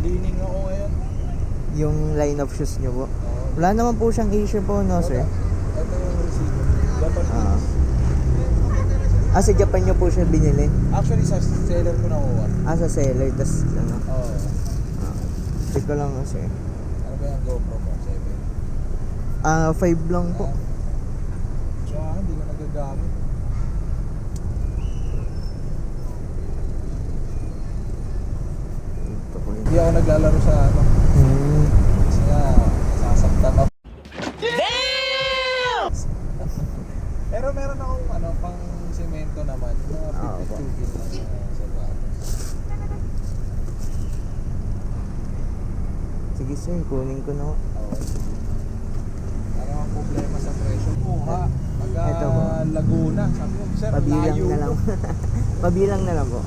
Cleaning ako ngayon. Yung line of shoes nyo po. Oo. Wala naman po siyang issue po, no, sir? Ito yung receiver. Japanese. Sa Japan nyo po siya binili? Actually, sa seller ko nakuha. Sa seller, tas ano? Oo. Check ko lang, sir. Ano ba yung GoPro mo? 5 lang po. Hindi ko nagagamit. Ito po yun. Hindi ako naglalaro sa ano. Kasi nga, nasasaktan ako. Damn! Pero meron akong ano, pang semento naman. Mga 52 kilo lang sa batas. Sige sir, kunin ko na. Okay, sige. Ano ang problema sa presyo? Taga Ito po. Laguna. Sabi ko, sir, Pabilang layo na lang. po. Pabilang na lang po.